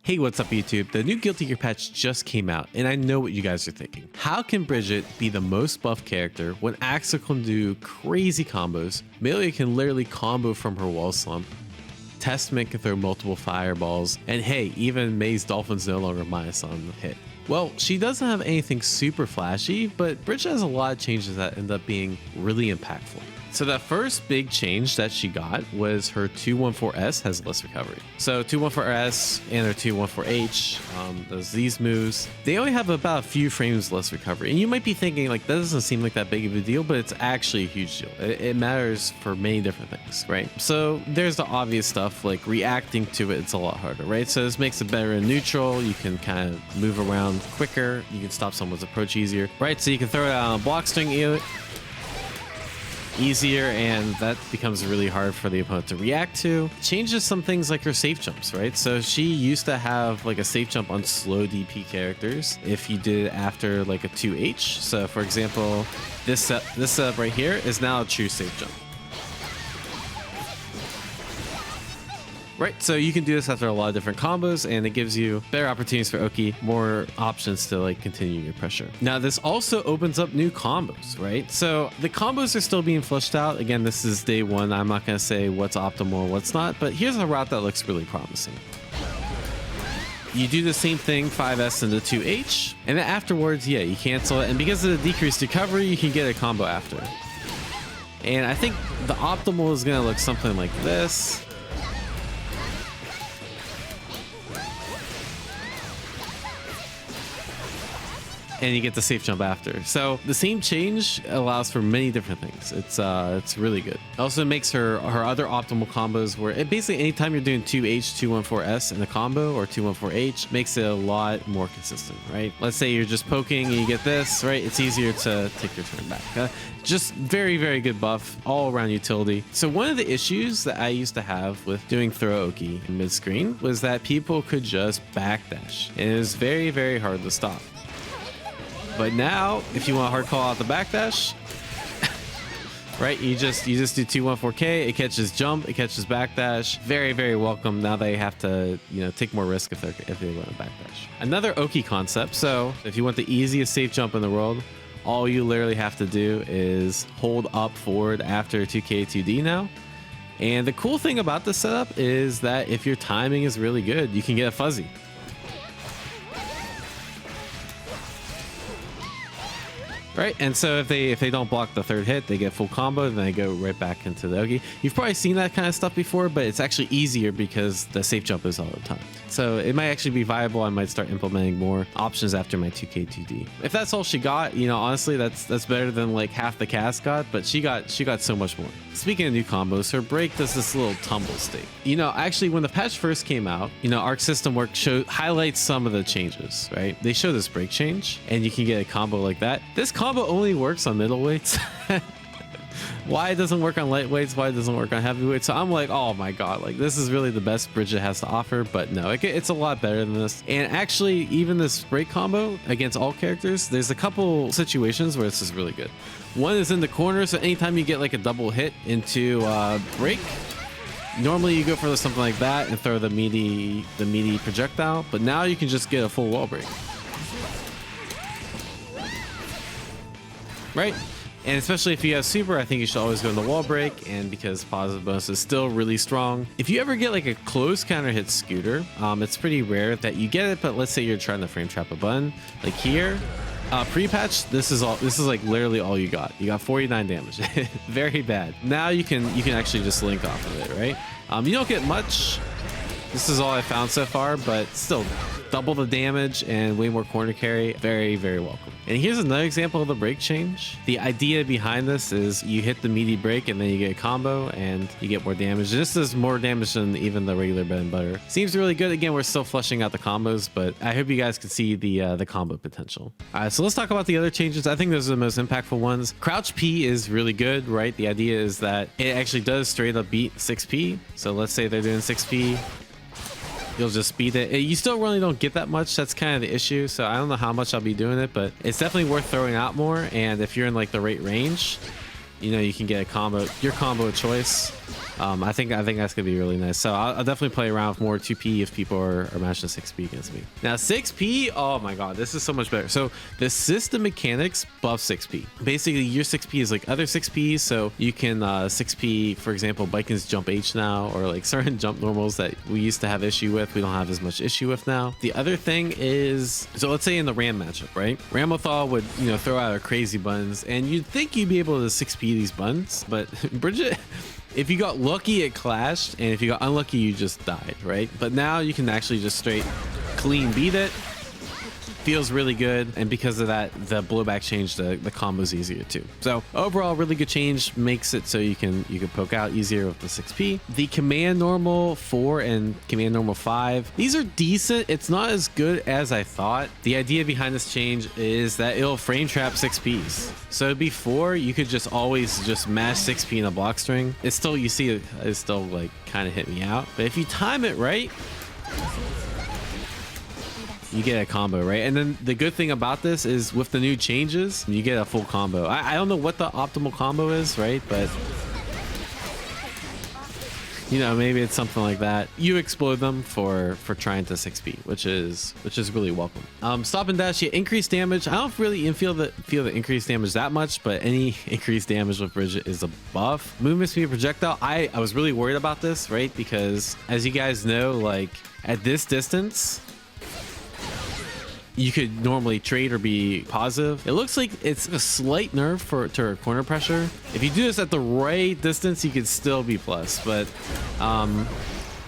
Hey, what's up YouTube? The new Guilty Gear patch just came out, and I know what you guys are thinking. How can Bridget be the most buff character when Axel can do crazy combos, Melia can literally combo from her wall slump, Testament can throw multiple fireballs, and hey, even May's Dolphin's no longer minus on the hit? Well, she doesn't have anything super flashy, but Bridget has a lot of changes that end up being really impactful. So the first big change that she got was her 214S has less recovery. So 214S and her 214H, these moves, they only have about a few frames less recovery. And you might be thinking like, that doesn't seem like that big of a deal, but it's actually a huge deal. It matters for many different things, right? So there's the obvious stuff like reacting to it, it's a lot harder, right? So this makes it better in neutral. You can kind of move around quicker. You can stop someone's approach easier, right? So you can throw it out on a block string easier, and that becomes really hard for the opponent to react to. Changes some things like her safe jumps, right? So she used to have like a safe jump on slow DP characters if you did it after like a 2H. So for example, this setup right here is now a true safe jump. Right, so you can do this after a lot of different combos, and it gives you better opportunities for Oki, more options to like continue your pressure. Now this also opens up new combos, right? So the combos are still being fleshed out. Again, this is day one. I'm not going to say what's optimal, what's not, but here's a route that looks really promising. You do the same thing, 5S into 2H, and then afterwards, yeah, you cancel it, and because of the decreased recovery, you can get a combo after. And I think the optimal is going to look something like this. And you get the safe jump after. So the same change allows for many different things. It's really good. It also makes her other optimal combos where it basically anytime you're doing 2H, 214S in a combo or 214H makes it a lot more consistent, right? Let's say you're just poking and you get this, right? It's easier to take your turn back. Just very, very good buff all around utility. So one of the issues that I used to have with doing throw Oki in mid-screen was that people could just backdash. And it was very, very hard to stop. But now, if you want a hard call out the backdash, right, you just do 214K, it catches jump, it catches backdash. Very, very welcome. Now they have to, take more risk if they want to backdash. Another Oki concept. So if you want the easiest safe jump in the world, all you literally have to do is hold up forward after 2K 2D now. And the cool thing about this setup is that if your timing is really good, you can get a fuzzy. Right, and so if they don't block the third hit, they get full combo, then they go right back into the Oki. You've probably seen that kind of stuff before, but it's actually easier because the safe jump is all the time. So it might actually be viable. I might start implementing more options after my 2K 2D. If that's all she got, honestly, that's better than like half the cast got, but she got so much more. Speaking of new combos, her break does this little tumble state. Actually, when the patch first came out, Arc System Work highlights some of the changes, right? They show this break change, and you can get a combo like that. This combo only works on middleweights. Why it doesn't work on lightweights, why it doesn't work on heavyweights. So I'm like, oh my god, like this is really the best Bridget has to offer. But no, it's a lot better than this. And actually, even this break combo against all characters, there's a couple situations where this is really good. One is in the corner, so anytime you get like a double hit into break, normally you go for something like that and throw the meaty projectile, but now you can just get a full wall break. Right? And especially if you have super, I think you should always go in the wall break, and because positive bonus is still really strong. If you ever get like a close counter hit scooter, it's pretty rare that you get it, but let's say you're trying to frame trap a button, like here, pre-patch, this is like literally all you got. You got 49 damage. Very bad. Now you can actually just link off of it, right? You don't get much. This is all I found so far, but still double the damage and way more corner carry. Very, very welcome. And here's another example of the break change. The idea behind this is you hit the meaty break and then you get a combo and you get more damage. This does more damage than even the regular bread and butter. Seems really good. Again, we're still fleshing out the combos, but I hope you guys can see the combo potential. All right, so let's talk about the other changes. I think those are the most impactful ones. Crouch P is really good, right? The idea is that it actually does straight up beat 6P. So let's say they're doing 6P. You'll just speed it. You still really don't get that much. That's kind of the issue. So I don't know how much I'll be doing it, but it's definitely worth throwing out more. And if you're in like the right range, you know, you can get a combo, your combo of choice. I think that's gonna be really nice. So I'll definitely play around with more 2P if people are matching 6P against me. Now 6P, oh my god, this is so much better. So the system mechanics buff 6P. Basically, your 6P is like other 6Ps, so you can 6P, for example, Bikins jump H now, or like certain jump normals that we used to have issue with, we don't have as much issue with now. The other thing is, so let's say in the Ram matchup, right? Ramothal would, you know, throw out our crazy buttons, and you'd think you'd be able to 6P these buttons, but Bridget, if you got lucky, it clashed, and if you got unlucky, you just died, right? But now you can actually just straight clean beat it. Feels really good, and because of that, the blowback change, the combo's easier too. So overall, really good change, makes it so you can poke out easier with the 6P. The command normal 4 and command normal 5, these are decent. It's not as good as I thought. The idea behind this change is that it'll frame trap 6Ps. So before, you could just always just mash 6P in a block string. It's still, you see, it's still like kind of hit me out. But if you time it right, you get a combo, right? And then the good thing about this is with the new changes, you get a full combo. I don't know what the optimal combo is, right? But you know, maybe it's something like that. You explode them for trying to 6P, which is really welcome. Stop and dash, you increase damage. I don't really even feel the increased damage that much, but any increased damage with Bridget is a buff. Movement speed projectile. I was really worried about this, right? Because as you guys know, like at this distance, you could normally trade or be positive. It looks like it's a slight nerf to corner pressure. If you do this at the right distance, you could still be plus, but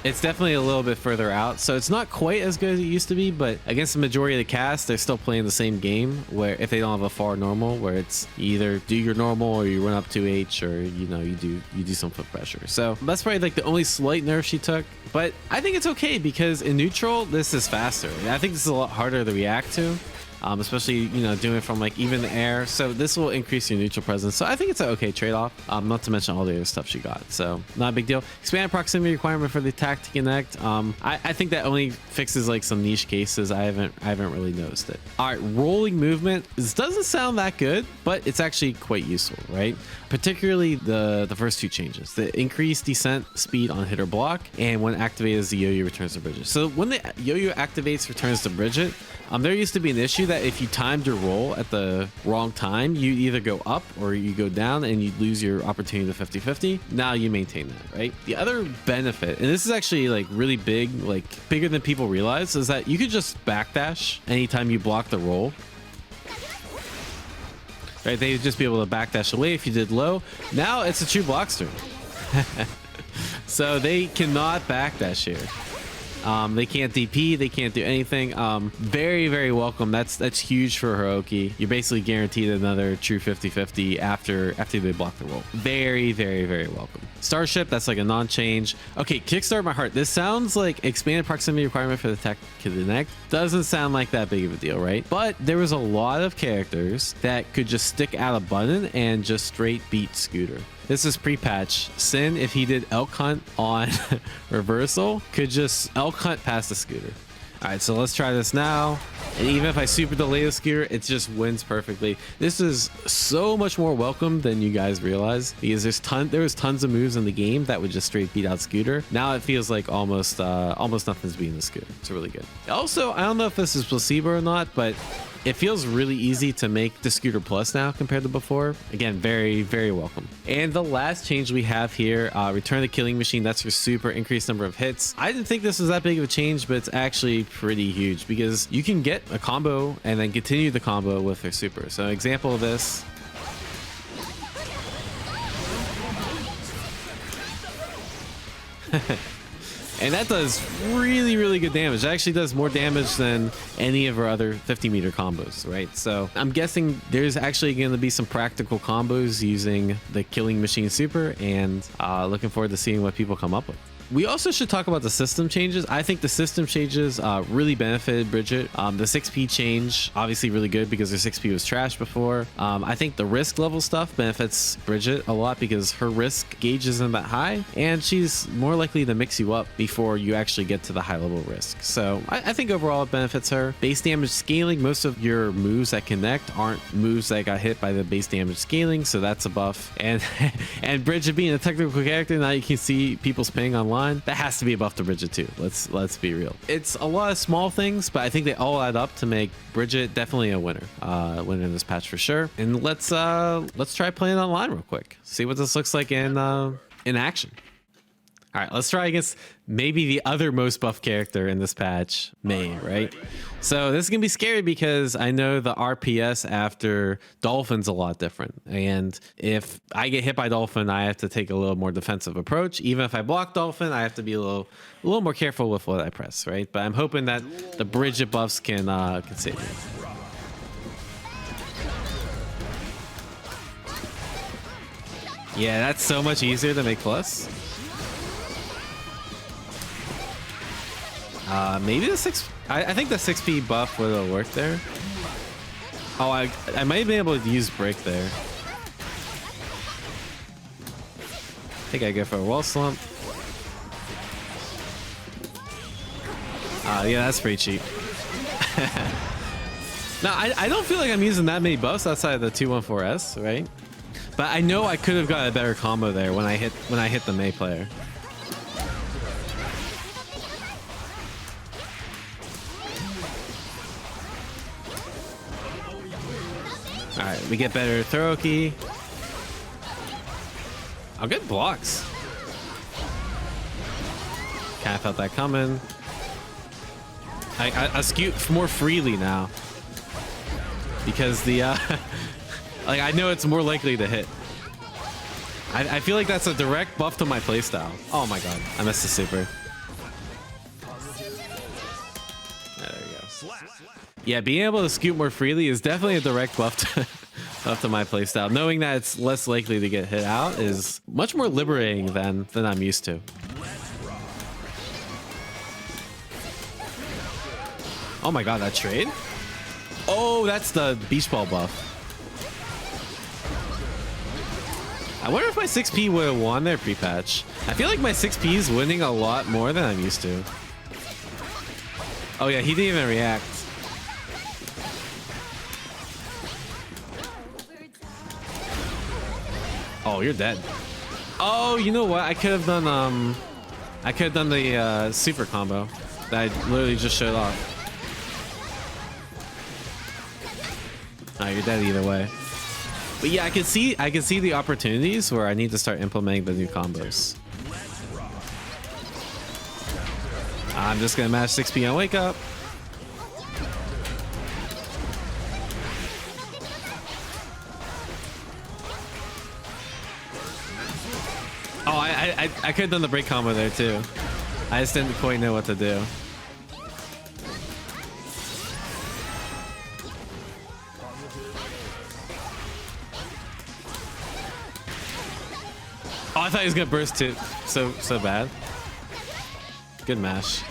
it's definitely a little bit further out, so it's not quite as good as it used to be. But against the majority of the cast, they're still playing the same game, where if they don't have a far normal, where it's you either do your normal or you run up 2H, or you know, you do some foot pressure. So that's probably like the only slight nerf she took, but I think it's okay because in neutral this is faster. I think this is a lot harder to react to, especially, you know, doing it from like even the air. So this will increase your neutral presence. So I think it's an okay trade-off, not to mention all the other stuff she got. So not a big deal. Expanded proximity requirement for the attack to connect. I think that only fixes like some niche cases. I haven't really noticed it. All right, rolling movement. This doesn't sound that good, but it's actually quite useful, right? Particularly the first two changes, the increased descent speed on hit or block, and when activated, the yo-yo returns to Bridget. So when the yo-yo activates, returns to Bridget, there used to be an issue that if you timed your roll at the wrong time, you either go up or you go down and you lose your opportunity to 50-50. Now you maintain that, right? The other benefit, and this is actually like really big, like bigger than people realize, is that you could just backdash anytime you block the roll. Right, they would just be able to backdash away if you did low. Now it's a true block string. So they cannot backdash here. They can't DP, they can't do anything. Very, very welcome. That's huge for Hiroki. You're basically guaranteed another true 50-50 after they block the roll. Very, very, very welcome. Starship, that's like a non-change. Okay, Kickstart My Heart. This sounds like expanded proximity requirement for the tech to connect. Doesn't sound like that big of a deal, right? But there was a lot of characters that could just stick out a button and just straight beat Scooter. This is pre-patch. Sin, if he did elk hunt on reversal, could just elk hunt past the Scooter. All right, so let's try this now. And even if I super delay the Scooter, it just wins perfectly. This is so much more welcome than you guys realize, because there was tons of moves in the game that would just straight beat out Scooter. Now it feels like almost nothing's beating the Scooter. It's really good. Also, I don't know if this is placebo or not, but it feels really easy to make the Scooter Plus now compared to before. Again, very, very welcome. And the last change we have here, Return the Killing Machine. That's your super increased number of hits. I didn't think this was that big of a change, but it's actually pretty huge because you can get a combo and then continue the combo with her super. So an example of this. And that does really, really good damage. It actually does more damage than any of our other 50-meter combos, right? So I'm guessing there's actually going to be some practical combos using the Killing Machine Super, and looking forward to seeing what people come up with. We also should talk about the system changes. I think the system changes really benefited Bridget. The 6P change, obviously really good because her 6P was trash before. I think the risk level stuff benefits Bridget a lot because her risk gauge isn't that high, and she's more likely to mix you up before you actually get to the high level risk. So I think overall it benefits her. Base damage scaling, most of your moves that connect aren't moves that got hit by the base damage scaling, so that's a buff. And and Bridget being a technical character, now you can see people's ping online. That has to be a buff to Bridget too. Let's be real. It's a lot of small things, but I think they all add up to make Bridget definitely a winner. Winner in this patch for sure. And let's try playing online real quick. See what this looks like in action. All right, let's try against maybe the other most buff character in this patch, May, right? So this is gonna be scary because I know the RPS after Dolphin's a lot different. And if I get hit by Dolphin, I have to take a little more defensive approach. Even if I block Dolphin, I have to be a little more careful with what I press, right? But I'm hoping that the Bridget buffs can save me. Yeah, that's so much easier to make plus. Maybe the 6. I think the 6P buff would have worked there. Oh, I might be able to use break there. I think I go for a wall slump. Yeah, that's pretty cheap. Now, I don't feel like I'm using that many buffs outside of the 214S, right? But I know I could have got a better combo there when I hit the May player. All right, we get better throw key. I'll get blocks. Kind of felt that coming. I skew more freely now because the like I know it's more likely to hit. I feel like that's a direct buff to my playstyle. Oh my god, I missed the super. There we go. Yeah, being able to scoot more freely is definitely a direct buff to my playstyle. Knowing that it's less likely to get hit out is much more liberating than I'm used to. Oh my god, that trade? Oh, that's the beach ball buff. I wonder if my 6P would have won their pre-patch. I feel like my 6P is winning a lot more than I'm used to. Oh yeah, he didn't even react. Oh, you're dead. Oh, you know what? I could have done the super combo that I literally just showed off. Oh, you're dead either way. But yeah, I can see the opportunities where I need to start implementing the new combos. I'm just gonna mash 6P on wake up. Oh, I could have done the break combo there too. I just didn't quite know what to do. Oh, I thought he was gonna burst too. So bad. Good mash.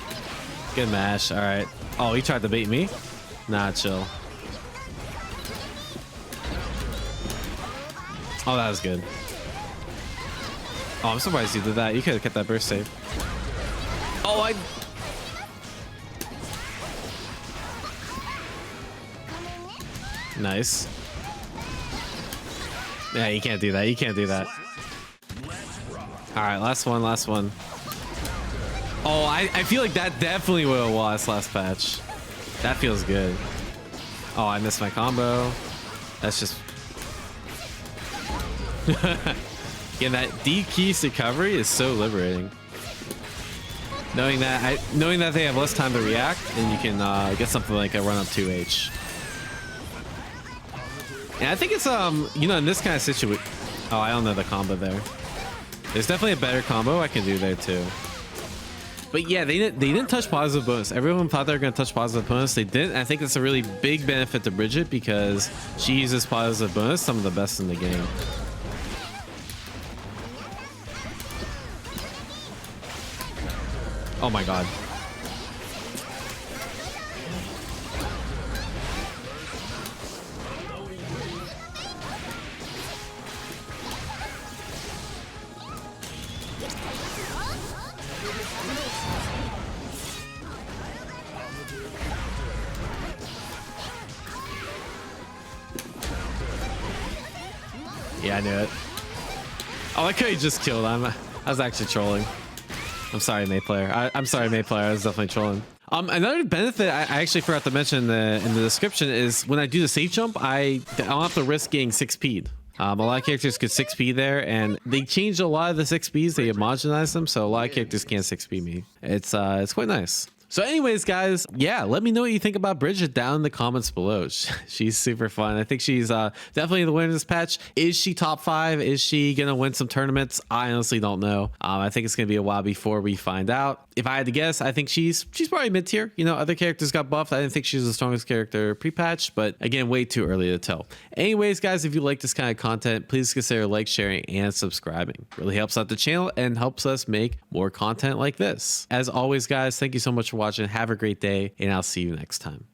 Good mash. All right. Oh, he tried to bait me. Nah, chill. Oh, that was good. Oh, I'm surprised you did that. You could have kept that burst safe. Oh, Nice. Yeah, you can't do that. You can't do that. All right, last one. Oh, I feel like that definitely would have lost last patch. That feels good. Oh, I missed my combo. That's just... Yeah, that D-keys recovery is so liberating. Knowing that they have less time to react, and you can get something like a run up 2H. And I think it's you know, in this kind of situation. Oh, I don't know the combo there. There's definitely a better combo I can do there too. But yeah, they didn't touch positive bonus. Everyone thought they were going to touch positive bonus. They didn't. I think it's a really big benefit to Bridget because she uses positive bonus, some of the best in the game. Oh my god. Yeah, I knew it. Oh, I could have just killed him. I was actually trolling. I'm sorry, May player. I'm sorry, May player. I was definitely trolling. Another benefit I actually forgot to mention in the description is when I do the safe jump, I don't have to risk getting 6P'd. A lot of characters could 6P there, and they changed a lot of the 6Ps. They homogenized them, so a lot of characters can't 6P me. It's quite nice. So anyways, guys, yeah, let me know what you think about Bridget down in the comments below. She's super fun. I think she's definitely the winner of this patch. Is she top 5? Is she going to win some tournaments? I honestly don't know. I think it's going to be a while before we find out. If I had to guess, I think she's probably mid-tier. You know, other characters got buffed. I didn't think she was the strongest character pre-patch, but again, way too early to tell. Anyways, guys, if you like this kind of content, please consider like, sharing, and subscribing. Really helps out the channel and helps us make more content like this. As always, guys, thank you so much for watching. Have a great day, and I'll see you next time.